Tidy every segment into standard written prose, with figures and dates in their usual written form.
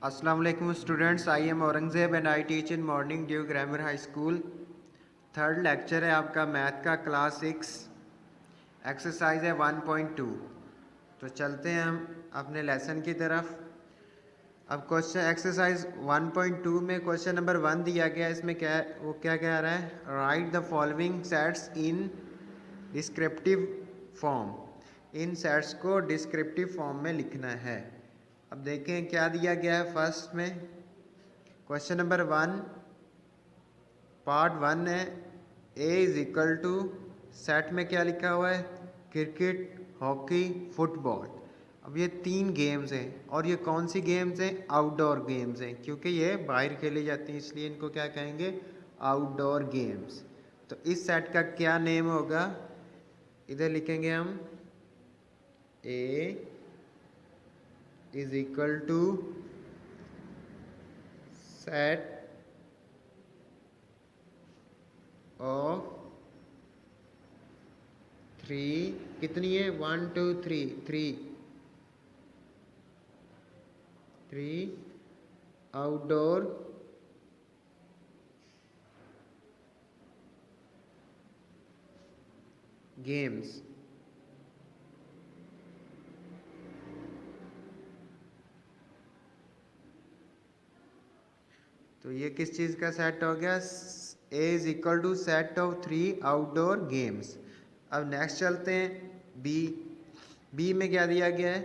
Assalamu alaikum students, I am Aurangzeb and I teach in Morning Dew Grammar High School। Third lecture है आपका math का class 6, exercise है 1.2। तो चलते हैं हम अपने लेसन की तरफ। अब क्वेश्चन एक्सरसाइज 1.2 में क्वेश्चन नंबर 1 दिया गया है। इसमें क्या कह रहा है, write the following sets in descriptive form. In sets को डिस्क्रिप्टिव फॉर्म में लिखना है। अब देखें क्या दिया गया है। फर्स्ट में क्वेश्चन नंबर 1 पार्ट 1 है। ए इज इक्वल टू सेट में क्या लिखा हुआ है, क्रिकेट, हॉकी, फुटबॉल। अब ये 3 गेम्स हैं और ये कौन सी गेम्स हैं, आउटडोर गेम्स हैं, क्योंकि ये बाहर खेली जाती हैं इसलिए इनको क्या कहेंगे, आउटडोर गेम्स। तो इस सेट का क्या नेम होगा, इधर लिखेंगे हम A is equal to set of 3, कितनी है, 1 2 3 आउटडोर गेम्स। तो ये किस चीज़ का सेट हो गया, A is equal to set of 3 outdoor games. अब नेक्स्ट चलते हैं बी। बी में क्या दिया गया है,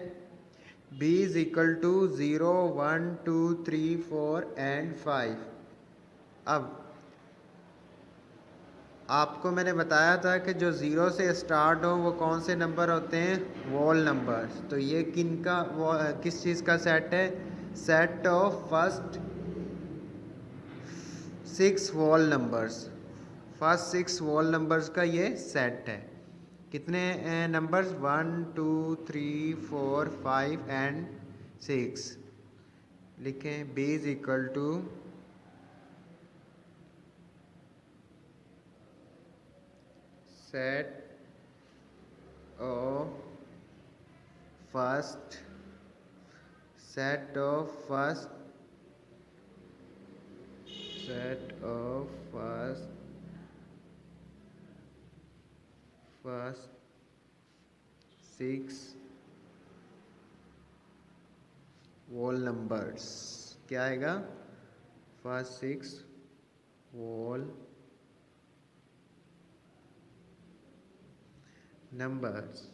B is equal to 0 1 2 3 4 and 5। अब आपको मैंने बताया था कि जो ज़ीरो से स्टार्ट हो वो कौन से नंबर होते हैं, वॉल नंबर्स। तो ये किस चीज़ का सेट है, set of first 6 whole numbers. First 6 whole numbers का ये सेट है। कितने नंबर्स, 1 2 3 4 5 एंड 6। लिखें B is equal to set of first set of first 6 whole numbers। क्या आएगा, first 6 whole numbers।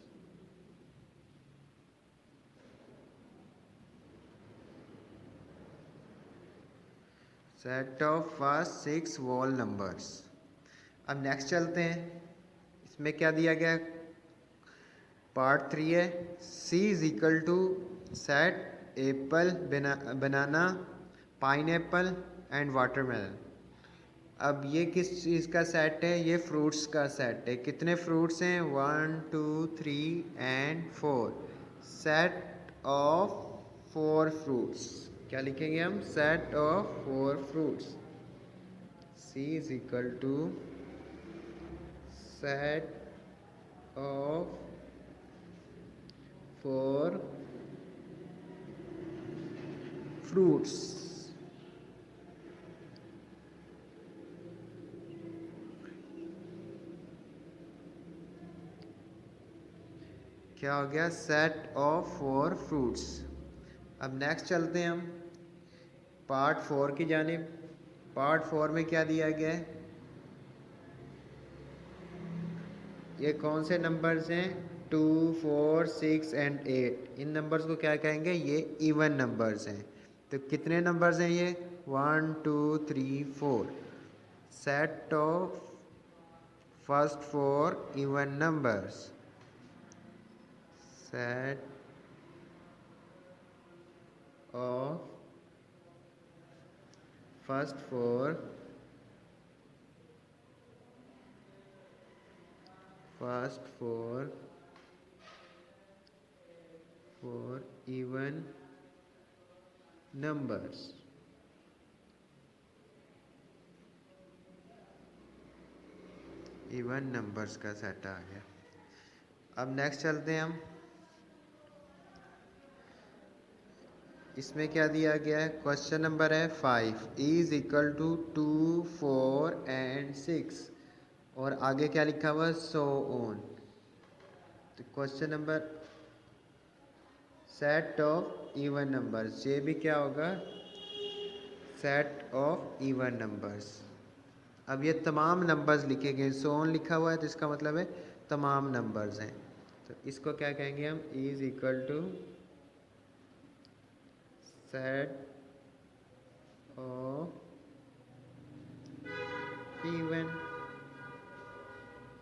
Set of first 6 whole numbers। अब next चलते हैं, इसमें क्या दिया गया, पार्ट 3 है। C is equal to set apple, banana, pineapple and watermelon. अब ये किस चीज़ का सेट है, ये फ्रूट्स का सेट है। कितने फ्रूट्स हैं, 1 2 3 एंड 4। Set of 4 fruits. क्या लिखेंगे हम, set of 4 fruits. C is equal to set of 4 fruits. क्या हो गया, सेट ऑफ 4 फ्रूट्स। अब नेक्स्ट चलते हैं हम पार्ट 4 की जानिब। पार्ट 4 में क्या दिया गया है, ये कौन से नंबर्स हैं, 2 4 6 एंड 8। इन नंबर्स को क्या कहेंगे, ये इवन नंबर्स हैं। तो कितने नंबर्स हैं ये, 1 2 3 4। Set of first 4 even numbers. Set of first 4 even numbers. Even numbers का सेट आ गया। अब नेक्स्ट चलते हैं हम इसमें क्या दिया गया है, क्वेश्चन नंबर है 5 इज इक्वल टू 2 4 एंड 6 और आगे क्या लिखा हुआ है, सो ऑन। तो question number set of even numbers, ये भी क्या होगा, सेट ऑफ इवन नंबर्स। अब ये तमाम नंबर्स लिखे गए, सो ऑन लिखा हुआ है तो इसका मतलब है तमाम नंबर्स हैं। तो इसको क्या कहेंगे हम, is equal to set of even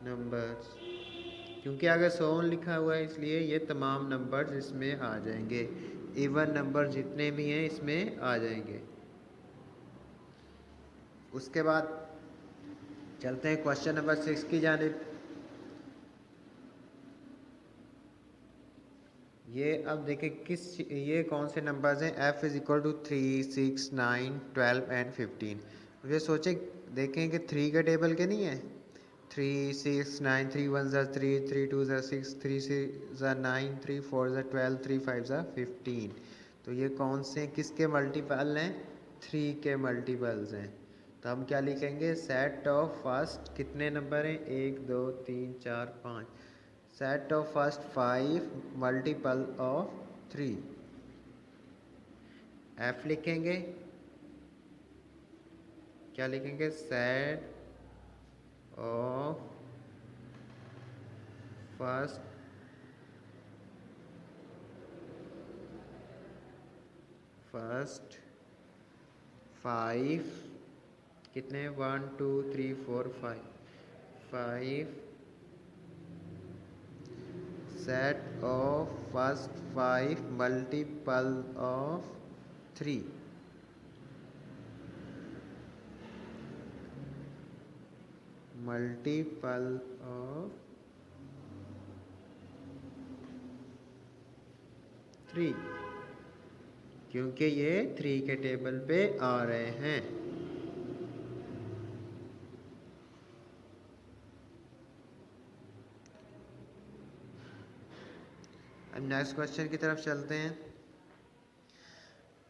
numbers. क्योंकि अगर सो ऑन लिखा हुआ है इसलिए ये तमाम नंबर्स इसमें आ जाएंगे, इवन नंबर जितने भी हैं इसमें आ जाएंगे। उसके बाद चलते हैं क्वेश्चन नंबर 6 की जानिब। ये अब देखें ये कौन से नंबर्स हैं, f is equal to 3 6 9 12 and 15। मुझे सोचे देखें कि 3 के टेबल के नहीं है, 3 6 9 3 1 ज़ा 3 3 2 ज़ा 6 3 6 ज़ा 9 3 4 ज़ा 12 3 5 ज़ा 15। तो ये कौन से किसके मल्टीपल हैं, 3 के मल्टीपल्स हैं। तो हम क्या लिखेंगे, सेट ऑफ फर्स्ट कितने नंबर हैं, 1 2 3 4 5, set of first 5 multiple of 3। F लिखेंगे, क्या लिखेंगे, सेट ऑफ फर्स्ट फर्स्ट 5 कितने, 1 2 3 4 5 5 set of first 5 multiple of 3। Multiple of 3, क्योंकि ये 3 के टेबल पे आ रहे हैं। अब नेक्स्ट क्वेश्चन की तरफ चलते हैं।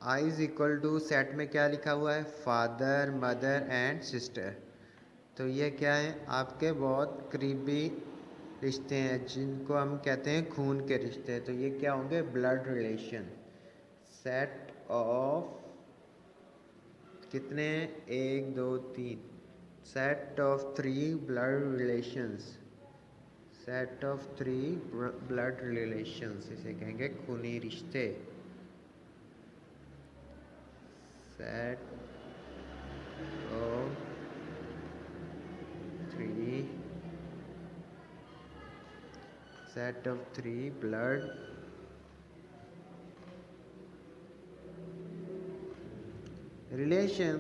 I is equal to, set में क्या लिखा हुआ है, फादर मदर एंड सिस्टर। तो ये क्या है, आपके बहुत करीबी रिश्ते हैं जिनको हम कहते हैं खून के रिश्ते। तो ये क्या होंगे, ब्लड रिलेशन। सेट ऑफ कितने, 1 2 3, set of 3 blood relations, set of 3 blood relations, इसे कहेंगे खूनी रिश्ते। Set of 3 set of 3 blood relation।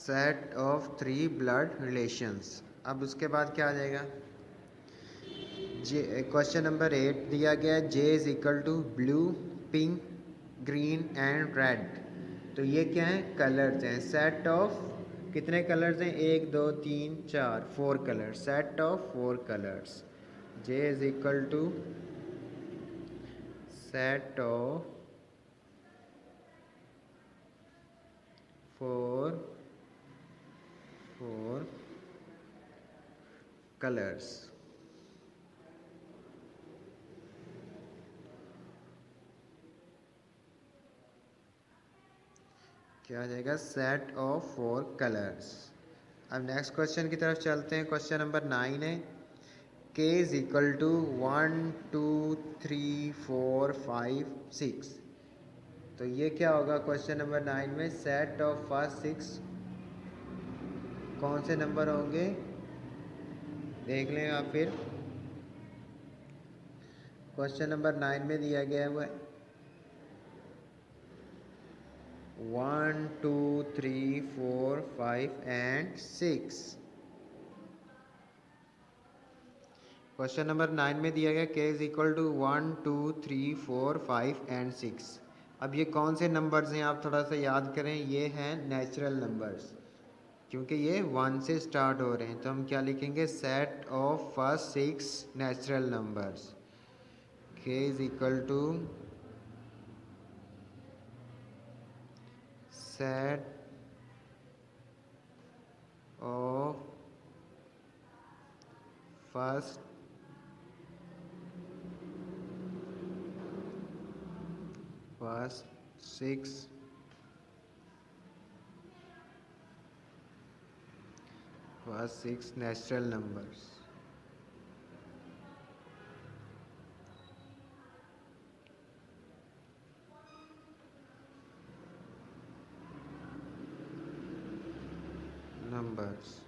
Set of 3 blood relations. अब उसके बाद क्या आ जाएगा, क्वेश्चन नंबर 8 दिया गया है, J is equal to blue pink green and red. तो ये क्या है, कलर्स हैं। सेट ऑफ कितने कलर्स हैं, 1 2 3 4 4 colours, set of 4 colours. J is equal to set of 4 colours. क्या आ जाएगा, सेट ऑफ 4 कलर्स। अब नेक्स्ट क्वेश्चन की तरफ चलते हैं। क्वेश्चन नंबर 9 है, k इज इक्वल टू 1 2 3 4 5 6। तो ये क्या होगा, क्वेश्चन नंबर 9 में सेट ऑफ फर्स्ट 6 कौन से नंबर होंगे, देख लें आप फिर। क्वेश्चन नंबर 9 में दिया गया है 1 2 3 4 5 एंड 6। क्वेश्चन नंबर 9 में दिया गया k is equal to 1 2 3 4 5 and 6। अब ये कौन से नंबर्स हैं आप थोड़ा सा याद करें, ये हैं नेचुरल नंबर्स, क्योंकि ये 1 से स्टार्ट हो रहे हैं, तो हम क्या लिखेंगे, set of first 6 natural numbers, k is equal to set of first 6 natural numbers. Numbers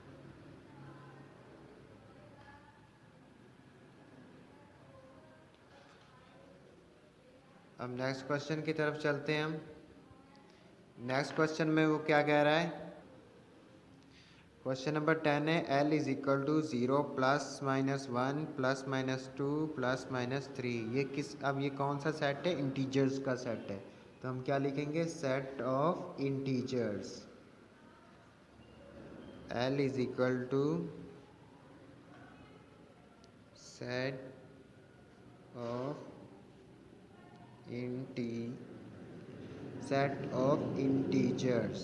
अब नेक्स्ट क्वेश्चन की तरफ चलते हैं हम। नेक्स्ट क्वेश्चन में वो क्या कह रहा है, क्वेश्चन नंबर 10 है l is equal to 0 plus minus 1 plus minus 2 plus minus 3। ये किस, अब ये कौन सा सेट है, इंटीजर्स का सेट है, तो हम क्या लिखेंगे, set of integers. l is equal to set of integers.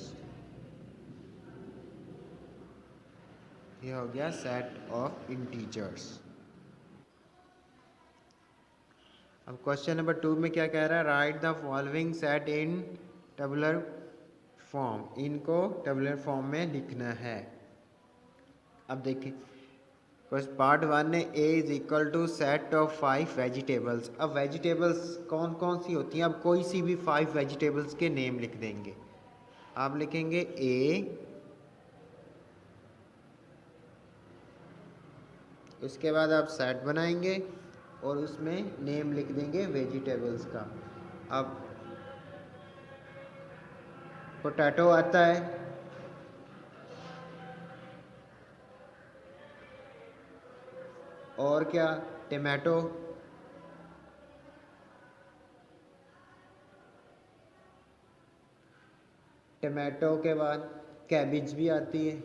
ये हो गया सेट ऑफ इंटीजर्स। अब क्वेश्चन नंबर 2 में क्या कह रहा है, write the following set in tabular form. इनको टेबुलर फॉर्म में लिखना है। अब देखिए पार्ट 1 ने a is equal to set of 5 vegetables. अब वेजिटेबल्स कौन कौन सी होती हैं, अब कोई सी भी 5 वेजिटेबल्स के नेम लिख देंगे। आप लिखेंगे a, उसके बाद आप सेट बनाएंगे और उसमें नेम लिख देंगे वेजिटेबल्स का। अब पोटैटो आता है, और क्या, टमाटो, टमाटो के बाद कैबिज भी आती है,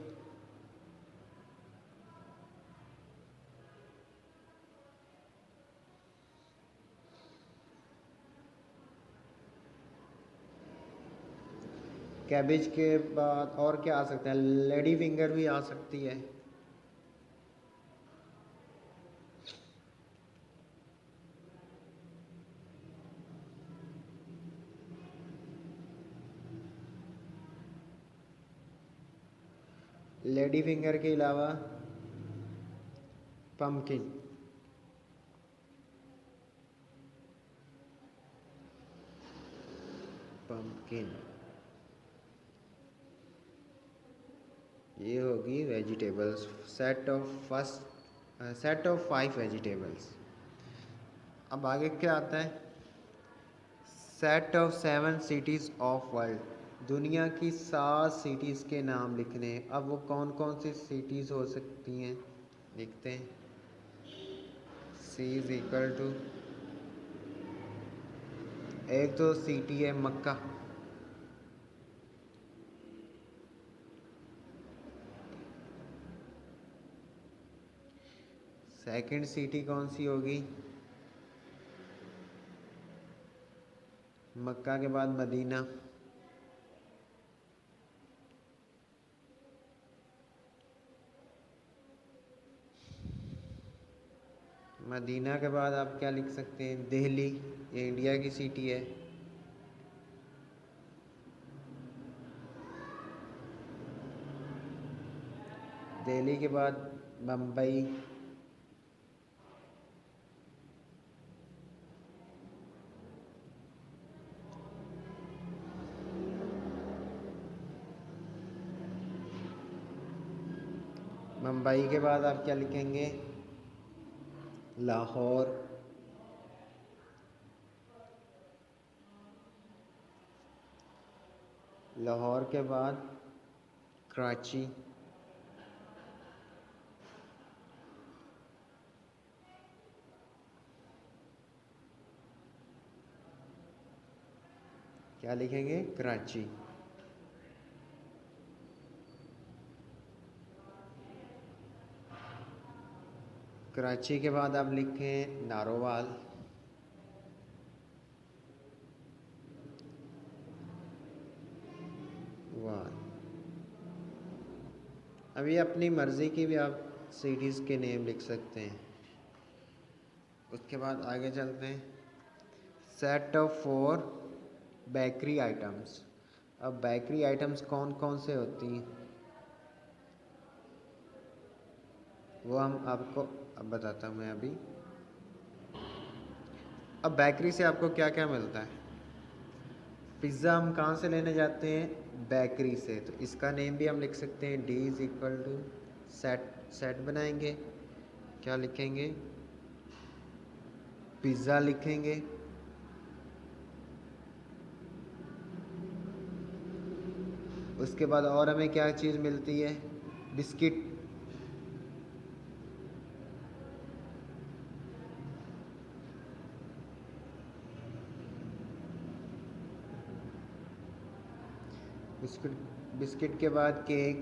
कैबिज के बाद और क्या आ सकता है, लेडी फिंगर भी आ सकती है। लेडी फिंगर के अलावा पम्पकिन, पम्पकिन, ये होगी वेजिटेबल्स, सेट ऑफ 5 वेजिटेबल्स। अब आगे क्या आता है, set of 7 cities of world. दुनिया की 7 सिटीज़ के नाम लिखने हैं। अब वो कौन कौन सी सिटीज़ हो सकती हैं, लिखते हैं। सी इज इक्वल टू, एक तो सिटी है मक्का, सेकंड सिटी कौन सी होगी, मक्का के बाद मदीना, मदीना के बाद आप क्या लिख सकते हैं, दिल्ली, ये इंडिया की सिटी है। दिल्ली के बाद मुंबई, मुंबई के बाद आप क्या लिखेंगे, लाहौर, लाहौर के बाद कराची, क्या लिखेंगे? कराची। कराची के बाद आप लिखें नारोवाल। वाल। अभी अपनी मर्ज़ी की भी आप सिटीज़ के नेम लिख सकते हैं। उसके बाद आगे चलते हैं। Set of 4 bakery items. अब बेकरी आइटम्स कौन कौन से होती हैं वो हम आपको अब बताता हूँ मैं अभी। अब बेकरी से आपको क्या क्या मिलता है? पिज़्ज़ा हम कहाँ से लेने जाते हैं? बेकरी से। तो इसका नेम भी हम लिख सकते हैं, D is equal to set. Set बनाएंगे, क्या लिखेंगे? पिज़्ज़ा लिखेंगे। उसके बाद और हमें क्या चीज़ मिलती है? बिस्किट। बिस्किट बिस्किट के बाद केक।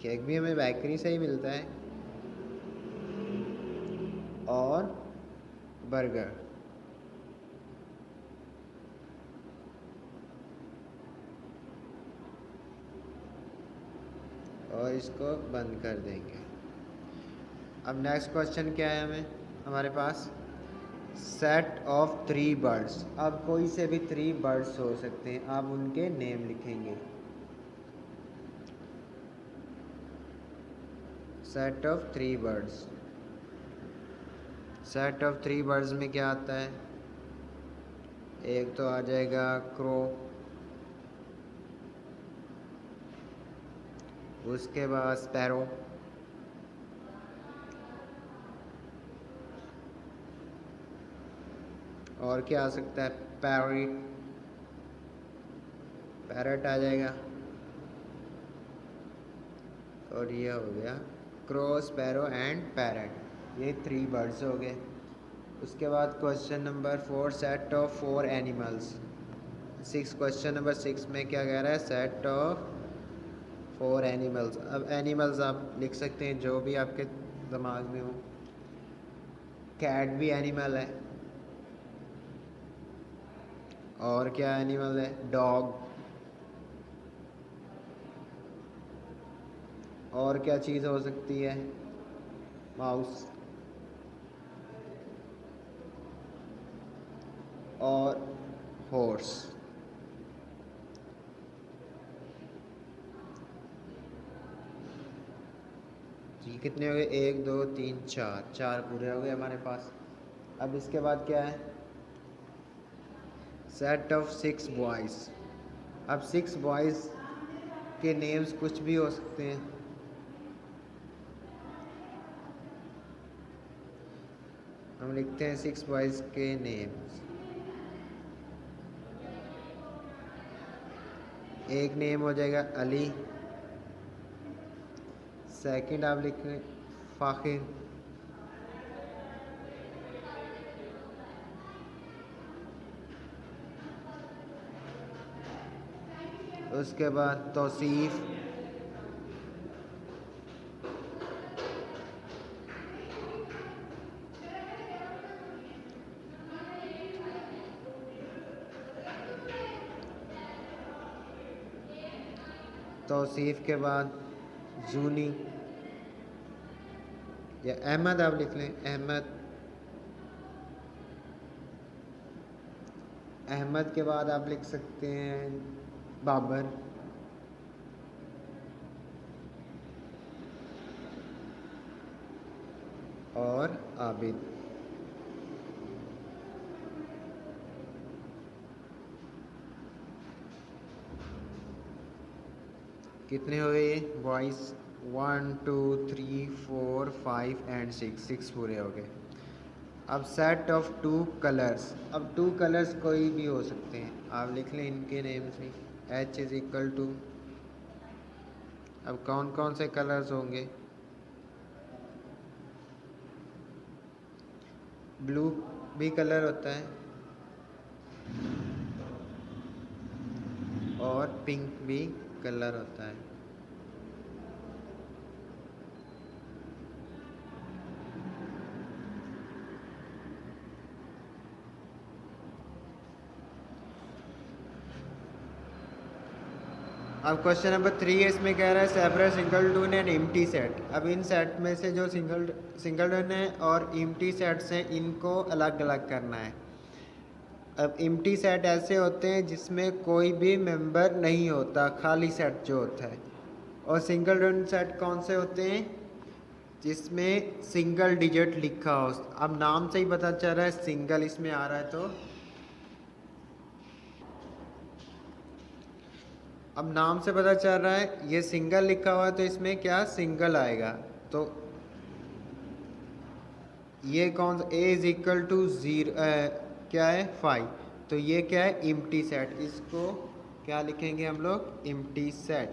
केक भी हमें बेकरी से ही मिलता है। और बर्गर। और इसको बंद कर देंगे। अब नेक्स्ट क्वेश्चन क्या है हमारे पास? Set of 3 birds. अब कोई से भी 3 बर्ड्स हो सकते हैं, आप उनके नेम लिखेंगे। Set of 3 birds. Set of 3 birds में क्या आता है? एक तो आ जाएगा क्रो, उसके बाद स्पैरो, और क्या आ सकता है? पैरट। पैरट आ जाएगा। और ये हो गया क्रो, स्पैरो एंड पैरट। ये 3 बर्ड्स हो गए। उसके बाद question number 4, set of 4 animals. 6, question number 6 में क्या कह रहा है? Set of 4 animals. अब एनिमल्स आप लिख सकते हैं जो भी आपके दिमाग में हो। कैट भी एनिमल है। और क्या एनिमल है? डॉग। और क्या चीज़ हो सकती है? माउस। और हॉर्स। जी कितने हो गए? 1 2 3 4, 4 पूरे हो गए हमारे पास। अब इसके बाद क्या है? Set of 6 boys. अब 6 बॉयज़ के नेम्स कुछ भी हो सकते हैं। हम लिखते हैं 6 बॉयज़ के नेम्स। एक नेम हो जाएगा अली। सेकंड आप लिखें फ़ाखिर। उसके बाद तौसीफ़। तौसीफ़ के बाद जूनी या अहमद आप लिख लें, अहमद। अहमद के बाद आप लिख सकते हैं बाबर। और आबिद। कितने हो गए ये बॉयज़? 1 2 3 4 5 एंड 6, 6 पूरे हो गए। अब सेट ऑफ 2 कलर्स। अब 2 कलर्स कोई भी हो सकते हैं, आप लिख लें इनके नेम्स भी। H is equal to. अब कौन कौन से कलर्स होंगे? ब्लू भी कलर होता है। और पिंक भी कलर होता है। अब क्वेश्चन नंबर 3 है, इसमें कह रहा है separate singleton and empty set. अब इन सेट में से जो सिंगलटन है और एम्प्टी सेट्स हैं इनको अलग अलग करना है। अब एम्प्टी सेट ऐसे होते हैं जिसमें कोई भी मेंबर नहीं होता, खाली सेट जो होता है। और सिंगलटन सेट कौन से होते हैं? जिसमें सिंगल डिजिट लिखा हो। अब नाम से ही पता चल रहा है सिंगल इसमें आ रहा है, तो अब नाम से पता चल रहा है ये सिंगल लिखा हुआ है तो इसमें क्या सिंगल आएगा। तो ये कौन सा ए इज इक्वल टू 0 क्या है 5, तो ये क्या है एम्प्टी सेट। इसको क्या लिखेंगे हम लोग? एम्प्टी सेट,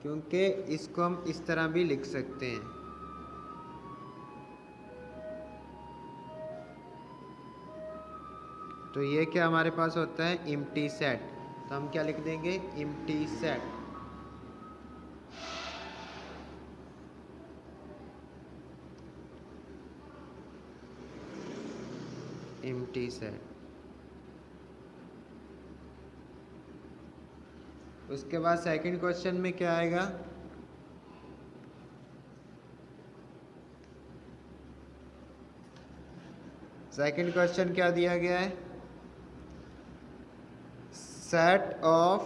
क्योंकि इसको हम इस तरह भी लिख सकते हैं। तो ये क्या हमारे पास होता है एम्प्टी सेट, तो हम क्या लिख देंगे? Empty set. Empty set. उसके बाद सेकंड क्वेश्चन में क्या आएगा? सेकंड क्वेश्चन क्या दिया गया है? सेट ऑफ,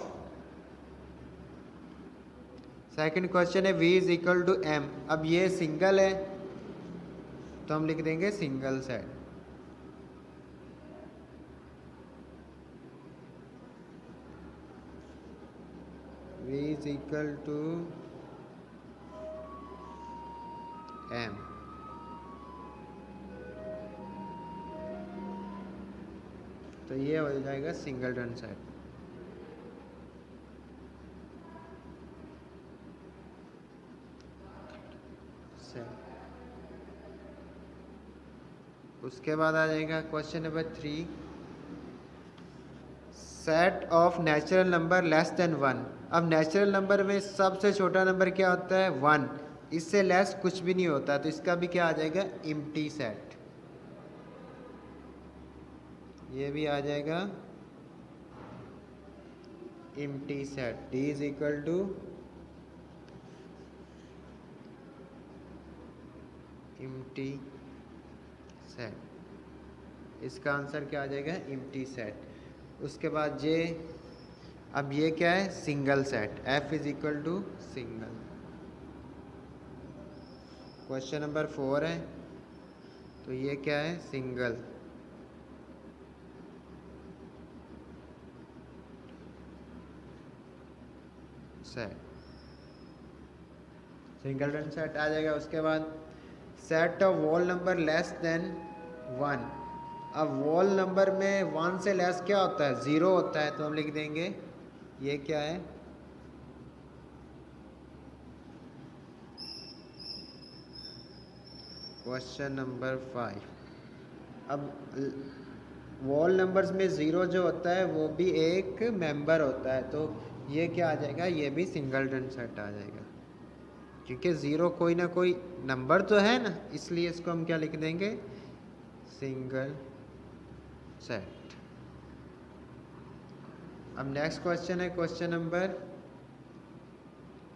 सेकंड क्वेश्चन है v is equal to m। अब ये सिंगल है तो हम लिख देंगे single set. v is equal to m। तो ये हो जाएगा सिंगलटन सेट। उसके बाद आ जाएगा question number 3, set of natural number less than 1। अब नेचुरल नंबर में सबसे छोटा नंबर क्या होता है? 1। इससे लेस कुछ भी नहीं होता, तो इसका भी क्या आ जाएगा? Empty set. ये भी आ जाएगा empty set. d is equal to empty set. इसका आंसर क्या आ जाएगा? Empty set. उसके बाद जे, अब ये क्या है? Single set. f is equal to single. Question number 4 है, तो ये क्या है? सिंगल सेट, सिंगलटन सेट आ जाएगा। उसके बाद set of whole number less than 1। अब वॉल नंबर में 1 से लेस क्या होता है? 0 होता है, तो हम लिख देंगे ये क्या है? Question number 5। अब वॉल नंबर्स में 0 जो होता है वो भी एक मेंबर होता है, तो ये क्या आ जाएगा? ये भी सिंगलटन सेट आ जाएगा, क्योंकि 0 कोई ना कोई नंबर तो है ना, इसलिए इसको हम क्या लिख देंगे? Single set. अब नेक्स्ट क्वेश्चन है question number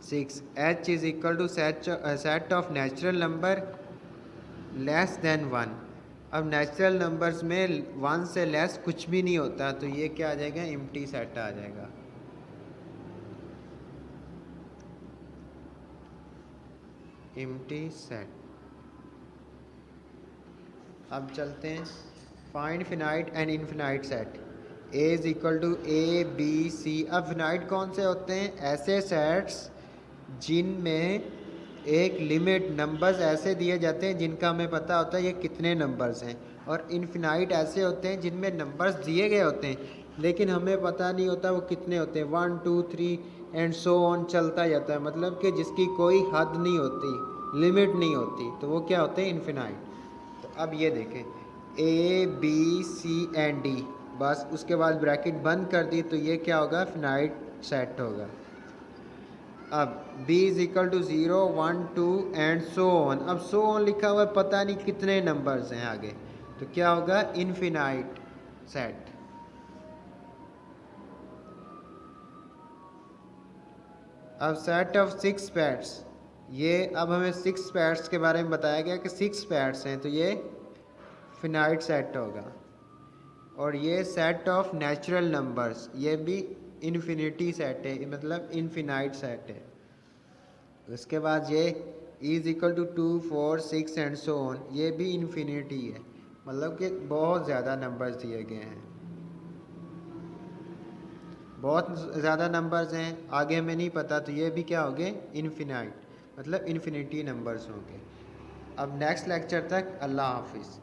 6, h is equal to set of natural number less than 1। अब नेचुरल नंबर्स में 1 से लेस कुछ भी नहीं होता, तो ये क्या आ जाएगा? एम्प्टी सेट आ जाएगा। Empty set. अब चलते हैं find finite and infinite set. a is equal to A B C. अब फिनाइट कौन से होते हैं? ऐसे सेट्स जिनमें एक लिमिट नंबर्स ऐसे दिए जाते हैं जिनका हमें पता होता है ये कितने नंबर्स हैं। और इनफिनाइट ऐसे होते हैं जिनमें नंबर्स दिए गए होते हैं लेकिन हमें पता नहीं होता वो कितने होते हैं। 1 2 3 एंड सो ऑन चलता जाता है, मतलब कि जिसकी कोई हद नहीं होती, लिमिट नहीं होती, तो वो क्या होते हैं? इनफिनाइट। तो अब ये देखें, A B C and D बस उसके बाद ब्रैकेट बंद कर दी तो ये क्या होगा, फिनाइट सेट होगा। अब b is equal to 0 1 2 and so on. अब सो ऑन लिखा हुआ है, पता नहीं कितने नंबर्स हैं आगे, तो क्या होगा, इनफिनाइट सेट। अब सेट ऑफ 6 पैड्स, ये अब हमें 6 पैड्स के बारे में बताया गया कि 6 पैड्स हैं, तो ये फिनाइट सेट होगा। और ये सेट ऑफ नेचुरल नंबर्स, ये भी इन्फिनिटी सेट है, मतलब इनफिनाइट सेट है। उसके बाद ये is equal to 2 4 6 and so on, ये भी इन्फिनिटी है, मतलब कि बहुत ज़्यादा नंबर्स दिए गए हैं, बहुत ज़्यादा नंबर्स हैं, आगे हमें नहीं पता, तो ये भी क्या होंगे, इनफिनाइट, मतलब इन्फिनिटी नंबर्स होंगे। अब नेक्स्ट लेक्चर तक अल्लाह हाफिज़।